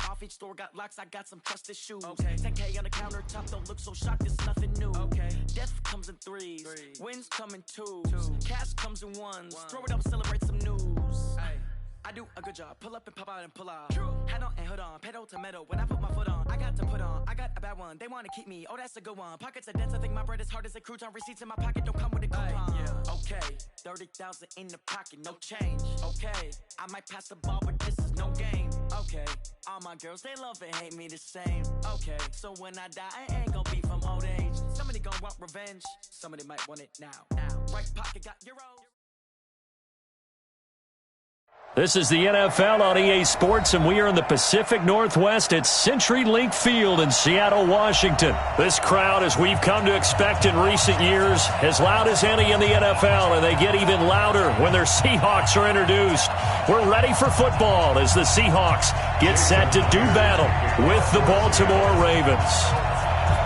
off. Each store got locks, I got some trusted shoes. Okay. 10K on the countertop, don't look so shocked, it's nothing new. Okay. Death comes in threes, wins come in twos. Cash comes in ones, throw it up, celebrate some news. Ay. I do a good job, pull up and pop out and pull out. Hat on and hood on, pedal to metal, when I put my foot on, I got to put on, I got a bad one, they wanna keep me, oh that's a good one. Pockets are dense, I think my bread is hard as a crouton. Receipts in my pocket don't come with a coupon. Okay, 30,000 in the pocket, no change. Okay, I might pass the ball, but this is no game. Okay, all my girls, they love and hate me the same. Okay, so when I die, I ain't gon' be from old age. Somebody gon' want revenge, somebody might want it now. Right pocket got euros. This is the NFL on EA Sports, and we are in the Pacific Northwest at CenturyLink Field in Seattle, Washington. This crowd, as we've come to expect in recent years, as loud as any in the NFL, and they get even louder when their Seahawks are introduced. We're ready for football as the Seahawks get set to do battle with the Baltimore Ravens.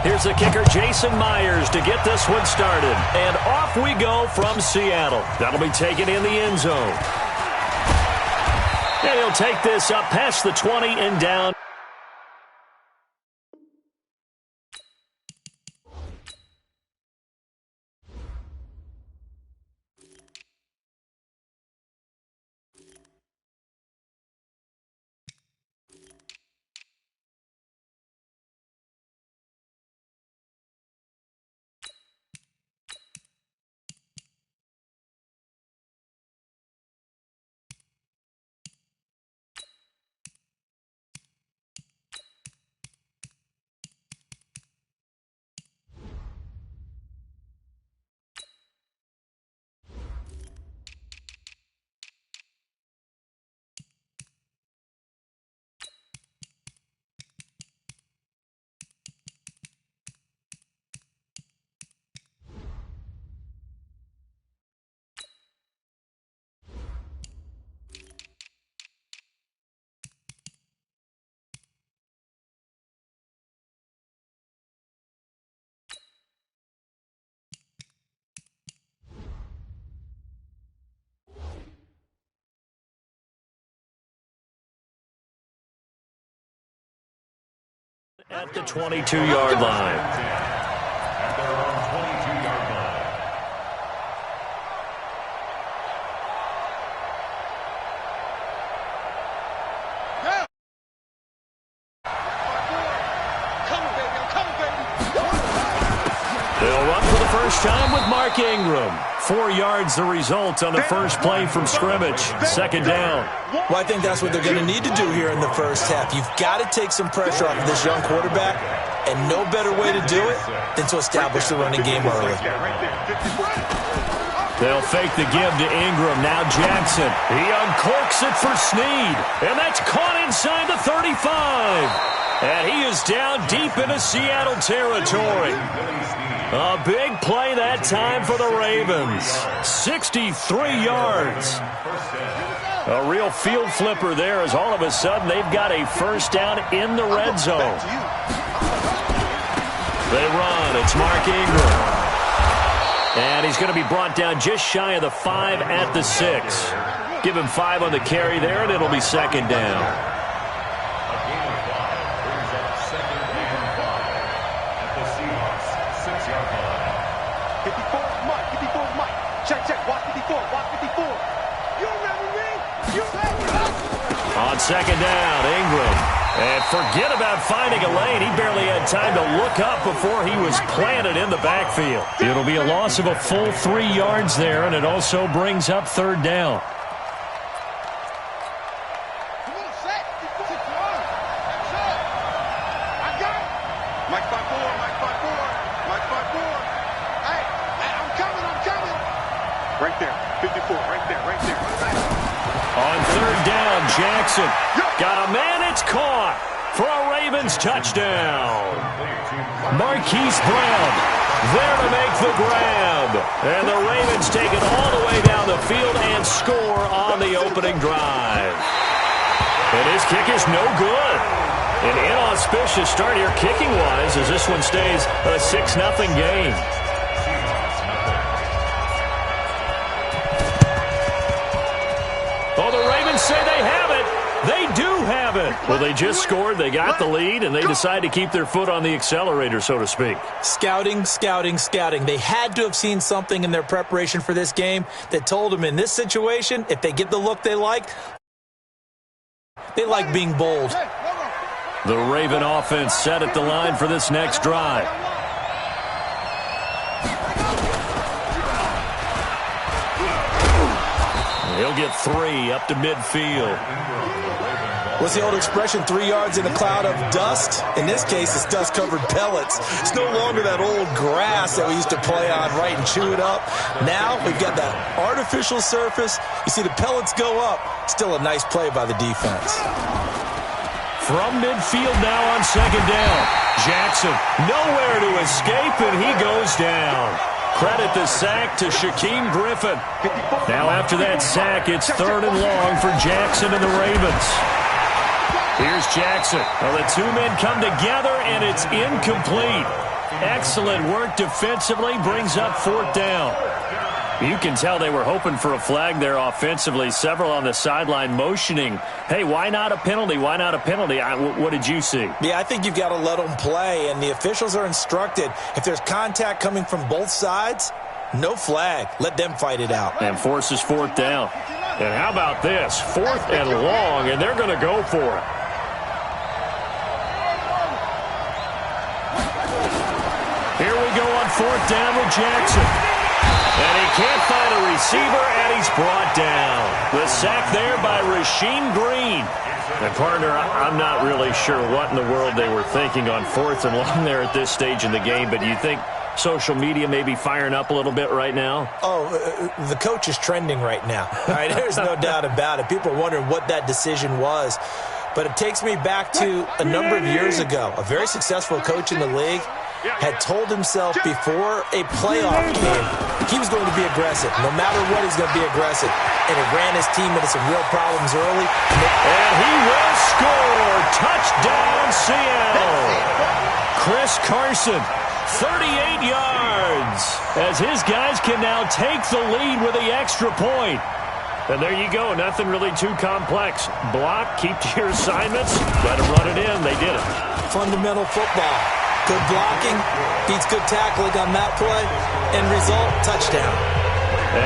Here's the kicker, Jason Myers, to get this one started. And off we go from Seattle. That'll be taken in the end zone. And he'll take this up past the 20 and down. At the 22-yard line. At their own 22-yard line. Yeah. Come on, baby. Come on, baby. They'll run for the first time with Mark Ingram. 4 yards the result on the first play from scrimmage. Second down. Well, I think that's what they're going to need to do here in the first half. You've got to take some pressure off of this young quarterback, and no better way to do it than to establish the running game early. They'll fake the give to Ingram. Now Jackson. He uncorks it for Snead, and that's caught inside the 35. And he is down deep into Seattle territory. A big play that time for the Ravens. 63 yards. A real field flipper there as all of a sudden they've got a first down in the red zone. They run. It's Mark Ingram. And he's going to be brought down just shy of the 5 at the 6. Give him 5 on the carry there, and it'll be second down. On second down, Ingram. And forget about finding a lane. He barely had time to look up before he was planted in the backfield. It'll be a loss of a full 3 yards there, and it also brings up third down. Jackson got a man, it's caught for a Ravens touchdown. Marquise Brown there to make the grab. And the Ravens take it all the way down the field and score on the opening drive. And his kick is no good. An inauspicious start here kicking-wise as this one stays a 6-0 game. Oh, the Ravens say they have it. They do have it. Well, they just scored, they got the lead, and they decide to keep their foot on the accelerator, so to speak. Scouting, scouting, scouting. They had to have seen something in their preparation for this game that told them in this situation, if they get the look they like being bold. The Raven offense set at the line for this next drive. He'll get 3 up to midfield. What's the old expression, 3 yards in a cloud of dust? In this case, it's dust-covered pellets. It's no longer that old grass that we used to play on, right, and chew it up. Now we've got that artificial surface. You see the pellets go up. Still a nice play by the defense. From midfield now on second down. Jackson nowhere to escape, and he goes down. Credit the sack to Shaquem Griffin. Now after that sack, it's 3rd and long for Jackson and the Ravens. Here's Jackson. Well, the 2 men come together, and it's incomplete. Excellent work defensively, brings up 4th down. You can tell they were hoping for a flag there offensively. Several on the sideline motioning, hey, why not a penalty? Why not a penalty? What did you see? Yeah, I think you've got to let them play, and the officials are instructed. If there's contact coming from both sides, no flag. Let them fight it out. And forces 4th down. And how about this? 4th and long, and they're going to go for it. Here we go on 4th down with Jackson. And he can't find a receiver, and he's brought down. The sack there by Rasheem Green. And, partner, I'm not really sure what in the world they were thinking on 4th and long there at this stage in the game, but do you think social media may be firing up a little bit right now? Oh, the coach is trending right now. All right, there's no doubt about it. People are wondering what that decision was. But it takes me back to a number of years ago. A very successful coach in the league had told himself before a playoff game he was going to be aggressive. No matter what, he's going to be aggressive. And it ran his team into some real problems early. And he will score. Touchdown, Seattle. Chris Carson, 38 yards, as his guys can now take the lead with the extra point. And there you go. Nothing really too complex. Block, keep to your assignments, let them run it in. They did it. Fundamental football. Good blocking, beats good tackling on that play. End result, touchdown.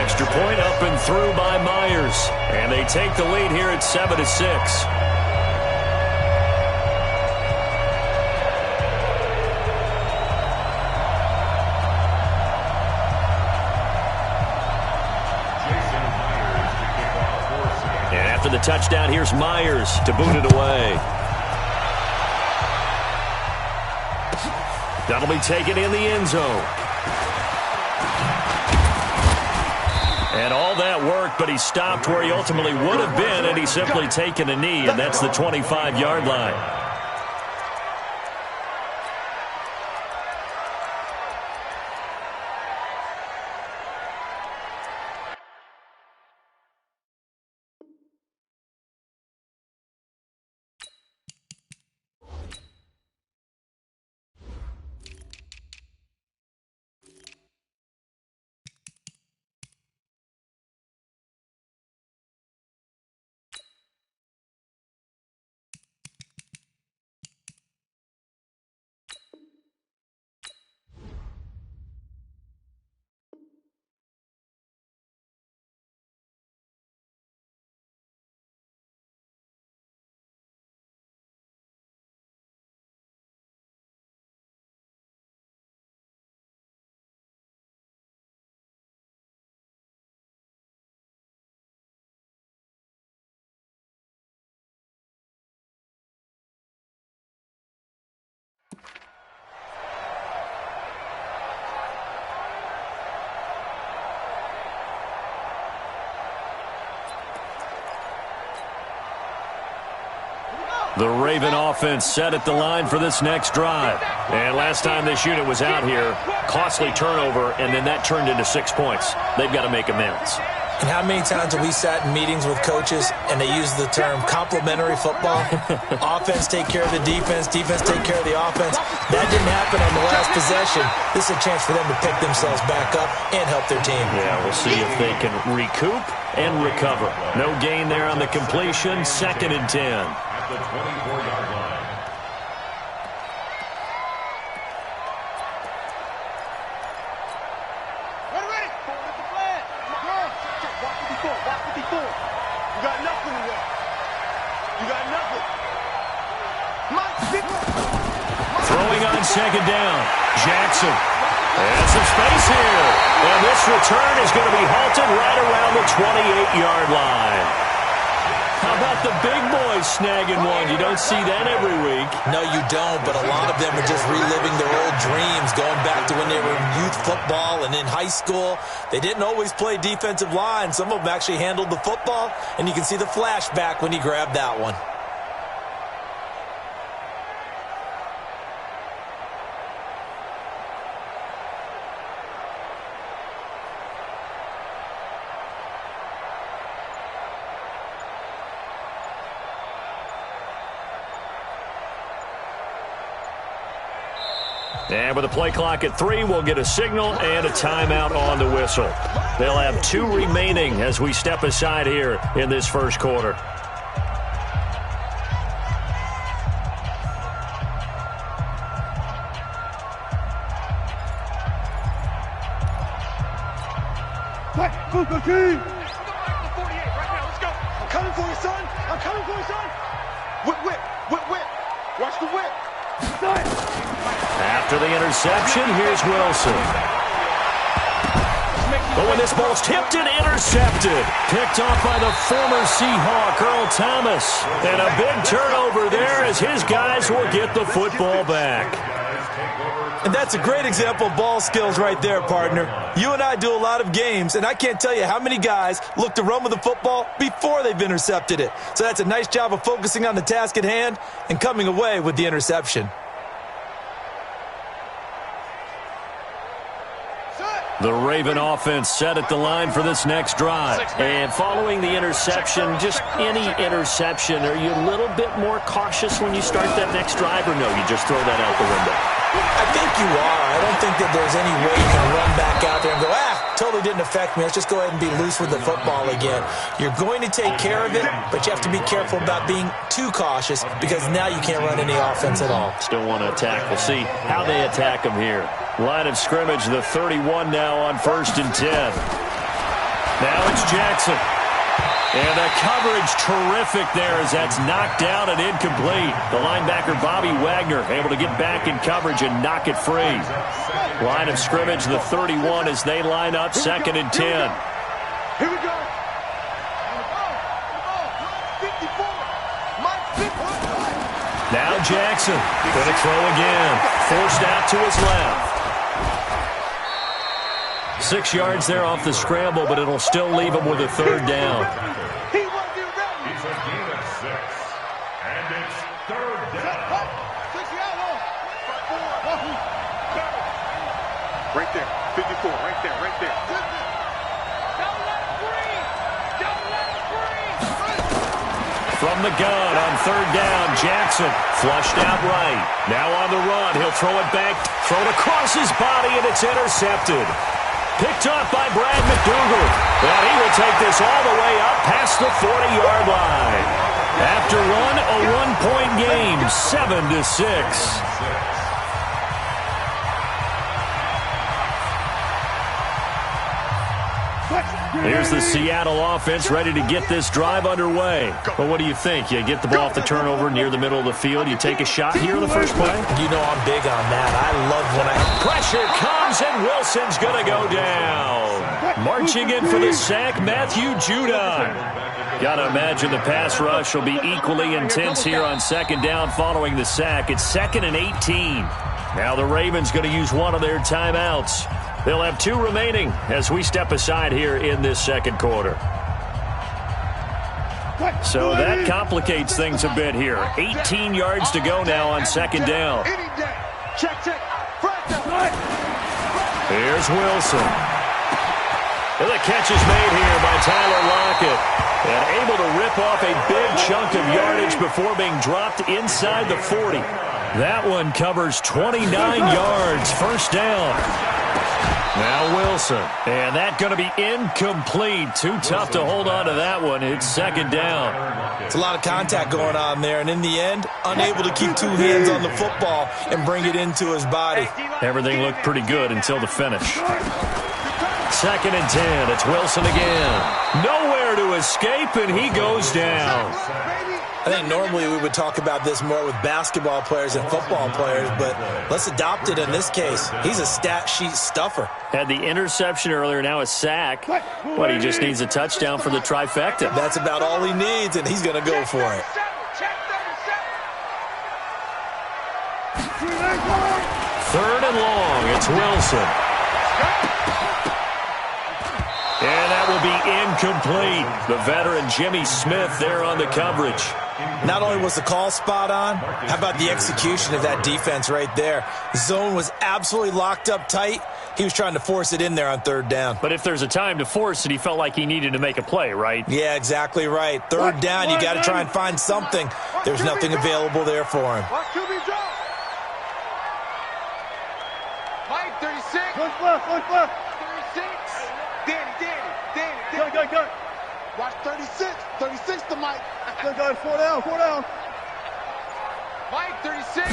Extra point up and through by Myers. And they take the lead here at 7-6. And after the touchdown, here's Myers to boot it away. That'll be taken in the end zone. And all that worked, but he stopped where he ultimately would have been, and he's simply taken a knee, and that's the 25-yard line. The Raven offense set at the line for this next drive. And last time this unit was out here, costly turnover, and then that turned into 6 points. They've got to make amends. And how many times have we sat in meetings with coaches and they use the term complementary football? Offense take care of the defense, defense take care of the offense. That didn't happen on the last possession. This is a chance for them to pick themselves back up and help their team. Yeah, we'll see if they can recoup and recover. No gain there on the completion, 2nd and 10. the 24-yard line. Ready? Forward at the flag. Walk 54. Walk 54. You got nothing to work. You got nothing. Throwing on second down. Jackson. And some space here. And this return is going to be halted right around the 28-yard line. How about the big boys snagging one? You don't see that every week. No, you don't, but a lot of them are just reliving their old dreams, going back to when they were in youth football and in high school. They didn't always play defensive line. Some of them actually handled the football, and you can see the flashback when he grabbed that one. And with a play clock at 3, we'll get a signal and a timeout on the whistle. They'll have 2 remaining as we step aside here in this first quarter. Go team! Let's go back to 48 right now. Let's go. I'm coming for you, son. I'm coming for you, son. Whip. Watch the whip. After the interception, here's Wilson. But when this ball's tipped and intercepted, picked off by the former Seahawk, Earl Thomas. And a big turnover there as his guys will get the football back. And that's a great example of ball skills right there, partner. You and I do a lot of games, and I can't tell you how many guys look to run with the football before they've intercepted it. So that's a nice job of focusing on the task at hand and coming away with the interception. The Raven offense set at the line for this next drive. And following the interception, just any interception, are you a little bit more cautious when you start that next drive, or no, you just throw that out the window? I think you are. I don't think that there's any way you can run back out there and go, totally didn't affect me. Let's just go ahead and be loose with the football again. You're going to take care of it, but you have to be careful about being too cautious because now you can't run any offense at all. Still want to attack. We'll see how they attack them here. Line of scrimmage, the 31 now on 1st and 10. Now it's Jackson. And the coverage terrific there as that's knocked down and incomplete. The linebacker, Bobby Wagner, able to get back in coverage and knock it free. Line of scrimmage, the 31 as they line up 2nd and 10. Here we go. 54. Now Jackson going to throw again. Forced out to his left. 6 yards there off the scramble, but it'll still leave him with a 3rd down. He wasn't ready. It's a gain of 6. And it's 3rd down. Right there. 54. Right there. Don't let him breathe. From the gun on 3rd down, Jackson flushed out right. Now on the run, he'll throw it back, thrown across his body, and it's intercepted. Picked off by Brad McDougal. And he will take this all the way up past the 40-yard line. After a 1-point game, 7-6. Here's the Seattle offense ready to get this drive underway. But what do you think? You get the ball off the turnover near the middle of the field. You take a shot here in the first play? You know I'm big on that. I love when Pressure comes, and Wilson's going to go down. Marching in for the sack, Matthew Judon. Got to imagine the pass rush will be equally intense here on 2nd down following the sack. It's 2nd and 18. Now the Ravens going to use one of their timeouts. They'll have 2 remaining as we step aside here in this 2nd quarter. So that complicates things a bit here. 18 yards to go now on 2nd down. Here's Wilson. And the catch is made here by Tyler Lockett. And able to rip off a big chunk of yardage before being dropped inside the 40. That one covers 29 yards. 1st down. Now Wilson. And that going to be incomplete. Too tough to hold on to that one. It's second down. It's a lot of contact going on there, and in the end, unable to keep two hands on the football and bring it into his body. Everything looked pretty good until the finish. Second and 10. It's Wilson again. Nowhere to escape, and he goes down. I think normally we would talk about this more with basketball players and football players, but let's adopt it in this case. He's a stat sheet stuffer. Had the interception earlier, now a sack. But he just needs a touchdown for the trifecta. That's about all he needs, and he's going to go for it. Third and long. It's Wilson. And that will be incomplete. The veteran Jimmy Smith there on the coverage. Not only was the call spot on, how about the execution of that defense right there? Zone was absolutely locked up tight. He was trying to force it in there on third down. But if there's a time to force it, he felt like he needed to make a play, right? Yeah, exactly right. Third down, you got to try and find something. There's nothing available there for him. Mike, 36. Look left. 36. Danny. Go. Watch 36. 36 to Mike. Go. 4 down. Mike, 36.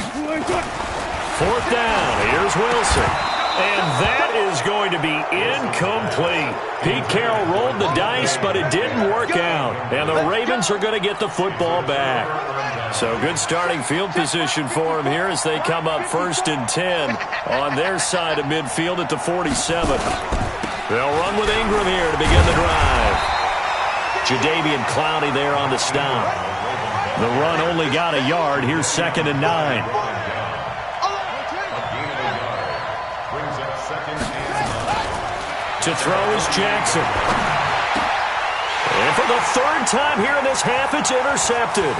Fourth down. Here's Wilson. And that is going to be incomplete. Pete Carroll rolled the dice, but it didn't work out. And the Ravens are going to get the football back. So good starting field position for him here as they come up first and 10 on their side of midfield at the 47. They'll run with Ingram here to begin the drive. Jadeveon Clowney there on the stop. The run only got a yard. Here's second and 9. To throw is Jackson. And for the third time here in this half, it's intercepted.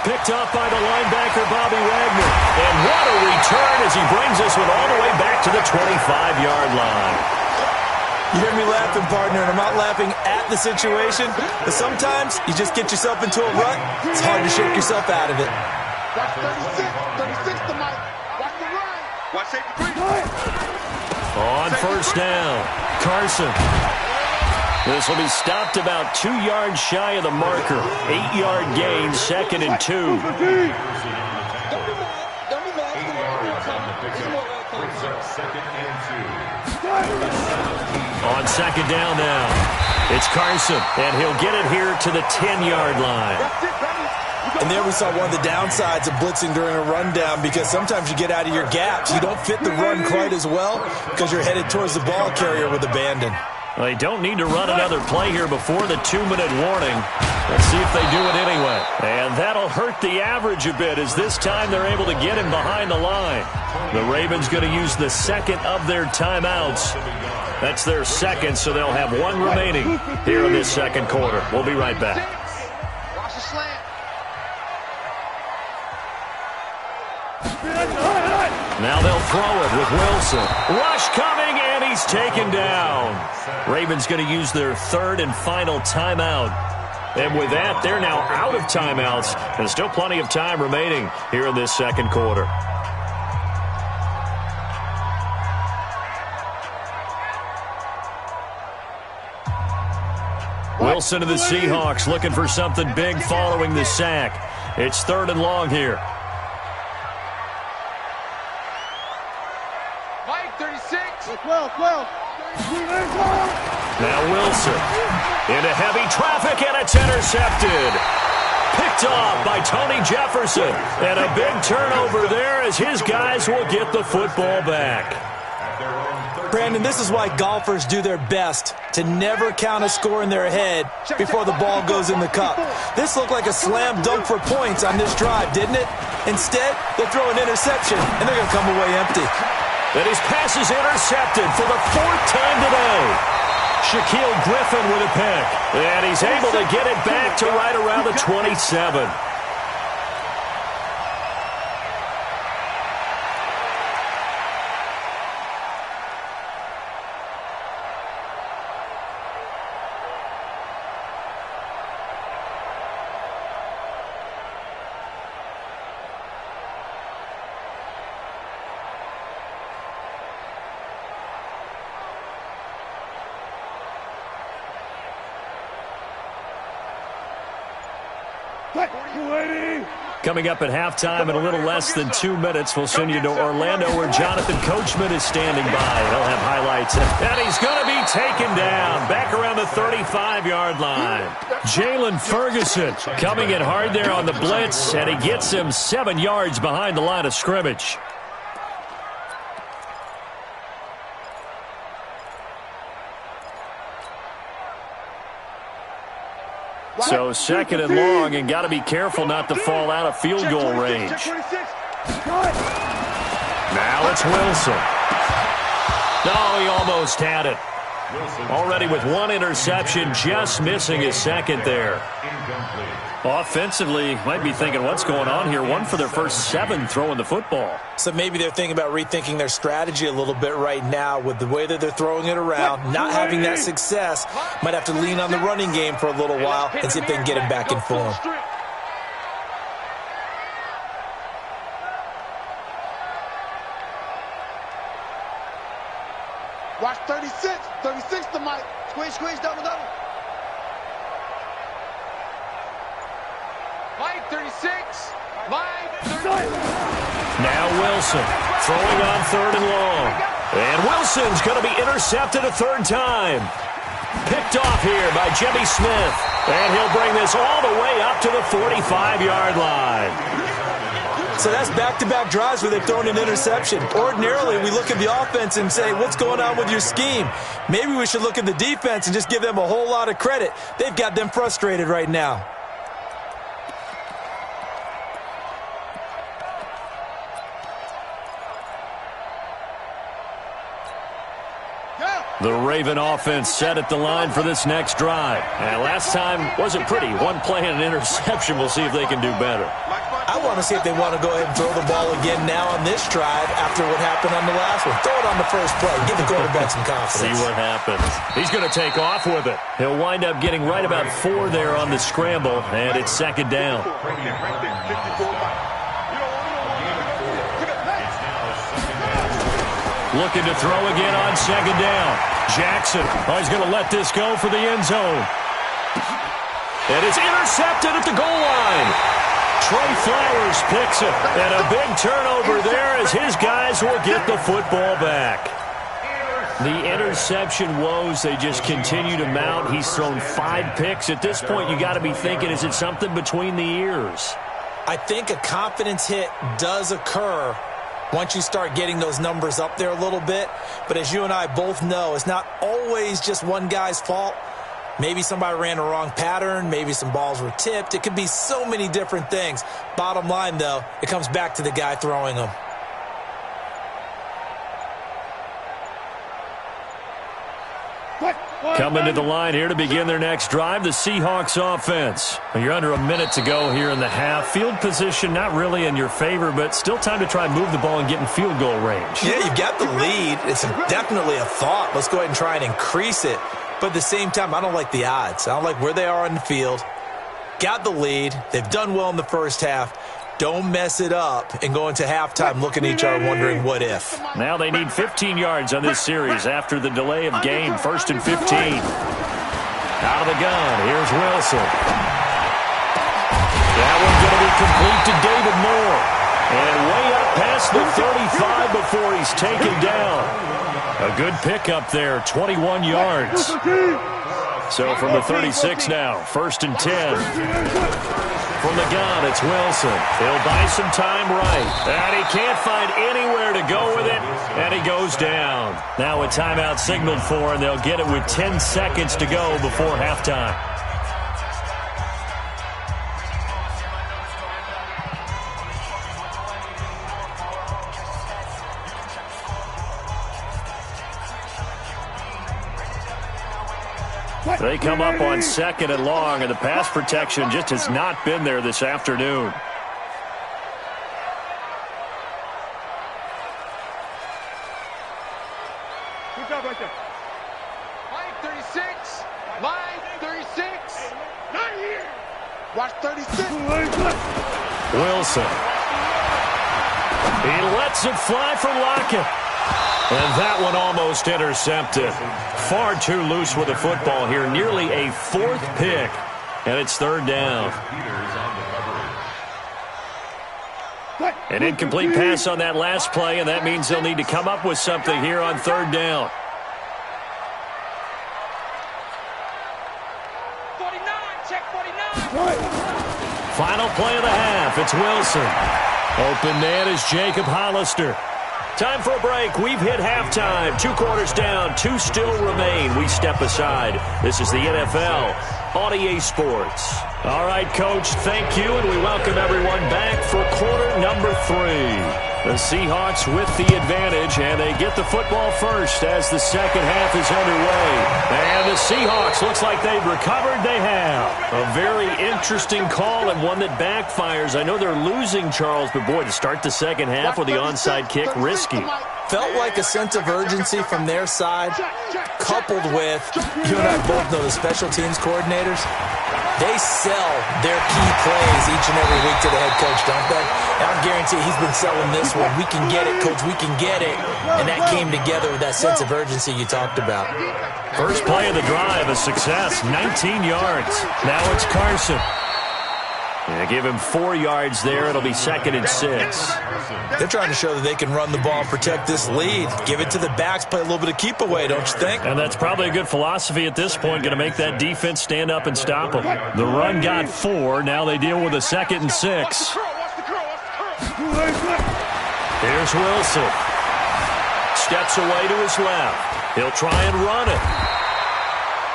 Picked up by the linebacker, Bobby Wagner. And what a return as he brings us all the way back to the 25-yard line. You hear me laughing, partner, and I'm not laughing at the situation, but sometimes you just get yourself into a rut. It's hard to shake yourself out of it. Watch 36 to Mike. Watch the run. Watch safety 3. On first down, Carson. This will be stopped about 2 yards shy of the marker. 8-yard gain, second and 2. Don't be mad. On second down now, it's Carson, and he'll get it here to the 10-yard line. And there we saw one of the downsides of blitzing during a rundown, because sometimes you get out of your gaps. You don't fit the run quite as well because you're headed towards the ball carrier with abandon. Well, they don't need to run another play here before the 2-minute warning. Let's see if they do it anyway. And that'll hurt the average a bit, as this time they're able to get him behind the line. The Ravens going to use the second of their timeouts. That's their second, so they'll have one remaining here in this second quarter. We'll be right back. Watch the slant. Now they'll throw it with Wilson. Rush coming, and he's taken down. Ravens going to use their third and final timeout. And with that, they're now out of timeouts. And still plenty of time remaining here in this second quarter. Wilson to the Seahawks, looking for something big following the sack. It's third and long here. Mike, 36. 12. Now Wilson into heavy traffic, and it's intercepted. Picked off by Tony Jefferson. And a big turnover there as his guys will get the football back. Brandon, this is why golfers do their best to never count a score in their head before the ball goes in the cup. This looked like a slam dunk for points on this drive, didn't it? Instead, they'll throw an interception, and they're going to come away empty. And his pass is intercepted for the fourth time today. Shaquille Griffin with a pick. And he's able to get it back to right around the 27. Coming up at halftime in a little less than 2 minutes, we'll send you to Orlando where Jonathan Coachman is standing by. He'll have highlights. And he's going to be taken down back around the 35-yard line. Jalen Ferguson coming in hard there on the blitz, and he gets him 7 yards behind the line of scrimmage. So second and long, and got to be careful not to fall out of field goal range. Now it's Wilson. No, he almost had it. Already with one interception, just missing his second there. Offensively, might be thinking, what's going on here? One for their first 7 throwing the football. So maybe they're thinking about rethinking their strategy a little bit right now with the way that they're throwing it around, not having that success. Might have to lean on the running game for a little while and see if they can get him back in form. Watch 36. 36 to Mike. Squeeze, double. Mike 36. Mike 36. Now Wilson throwing on 3rd and long. And Wilson's going to be intercepted a 3rd time. Picked off here by Jimmy Smith. And he'll bring this all the way up to the 45-yard line. So that's back-to-back drives where they've thrown an interception. Ordinarily, we look at the offense and say, what's going on with your scheme? Maybe we should look at the defense and just give them a whole lot of credit. They've got them frustrated right now. The Raven offense set at the line for this next drive. And last time wasn't pretty. One play and an interception. We'll see if they can do better. I want to see if they want to go ahead and throw the ball again now on this drive after what happened on the last one. Throw it on the first play. Give the quarterback some confidence. See what happens. He's going to take off with it. He'll wind up getting right about 4 there on the scramble, and it's 2nd down. Looking to throw again on 2nd down. Jackson, he's going to let this go for the end zone. And it's intercepted at the goal line. Trey Flowers picks it. And a big turnover there as his guys will get the football back. The interception woes, they just continue to mount. He's thrown 5 picks. At this point, you got to be thinking, is it something between the ears? I think a confidence hit does occur once you start getting those numbers up there a little bit. But as you and I both know, it's not always just one guy's fault. Maybe somebody ran a wrong pattern. Maybe some balls were tipped. It could be so many different things. Bottom line, though, it comes back to the guy throwing them. Coming to the line here to begin their next drive, the Seahawks offense. You're under a minute to go here in the half. Field position not really in your favor, but still time to try and move the ball and get in field goal range. Yeah, you've got the lead. It's definitely a thought. Let's go ahead and try and increase it. But at the same time, I don't like the odds. I don't like where they are on the field. Got the lead. They've done well in the first half. Don't mess it up and go into halftime looking at each other wondering what if. Now they need 15 yards on this series after the delay of game. 1st and 15. Out of the gun. Here's Wilson. That one's going to be complete to David Moore. And way up past the 35 before he's taken down. A good pickup there, 21 yards. So from the 36 now, 1st and 10. From the gun, it's Wilson. He'll buy some time right. And he can't find anywhere to go with it. And he goes down. Now a timeout signaled for, and they'll get it with 10 seconds to go before halftime. They come up on 2nd and long, and the pass protection just has not been there this afternoon. Good job right there. Mike 36. Mike 36. Not here. Watch 36. Wilson. He lets it fly for Lockett. And that one almost intercepted. Far too loose with the football here. Nearly a 4th pick. And it's third down. An incomplete pass on that last play, and that means they'll need to come up with something here on third down. 49, check 49. Final play of the half. It's Wilson. Open man is Jacob Hollister. Time for a break. We've hit halftime. 2 quarters down. 2 still remain. We step aside. This is the NFL on EA Sports. All right, Coach, thank you, and we welcome everyone back for quarter number 3. The Seahawks with the advantage, and they get the football first as the second half is underway. And the Seahawks, looks like they've recovered. They have. A very interesting call and one that backfires. I know they're losing, Charles, but boy, to start the second half with the onside kick, risky. Felt like a sense of urgency from their side, coupled with, you and I both know the special teams coordinators, they sell their key plays each and every week to the head coach, don't they? And I guarantee he's been selling this one. We can get it, Coach, we can get it. And that came together with that sense of urgency you talked about. First play of the drive, a success, 19 yards. Now it's Carson. And give him 4 yards there. It'll be 2nd and 6. They're trying to show that they can run the ball and protect this lead. Give it to the backs, play a little bit of keep away, don't you think? And that's probably a good philosophy at this point, going to make that defense stand up and stop them. The run got 4. Now they deal with a 2nd and 6. Here's Wilson. Steps away to his left. He'll try and run it.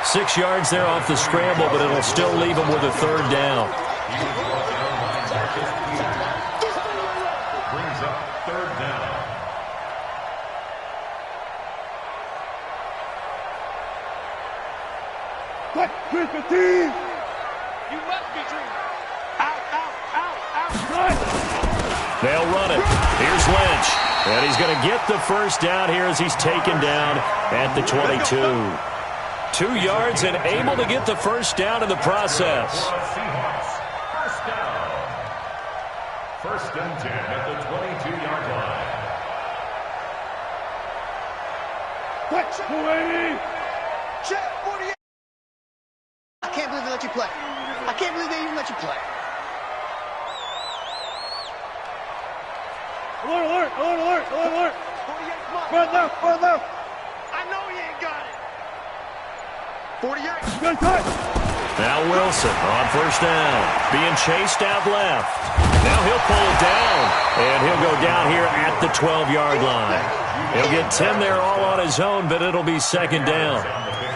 6 yards there off the scramble, but it'll still leave him with a third down. Brings up third down. You must be dreaming. Out. They'll run it. Here's Lynch. And he's going to get the first down here as he's taken down at the 22. 2 yards and able to get the first down in the process. Seahawks, first down. 1st and 10 at the 22-yard line. Check 48. I can't believe they let you play. I can't believe they even let you play. Alert. 48, come on. Run left. I know he ain't got it. 48. Good touch. Now Wilson on first down. Being chased out left. Now he'll pull it down. And he'll go down here at the 12-yard line. He'll get 10 there all on his own, but it'll be 2nd down.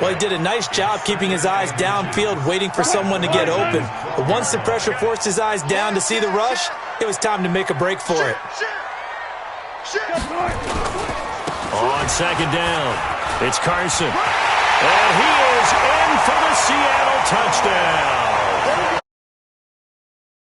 Well, he did a nice job keeping his eyes downfield, waiting for someone to get open. But once the pressure forced his eyes down to see the rush, it was time to make a break for it. On 2nd down, it's Carson. And he is in for the Seattle touchdown.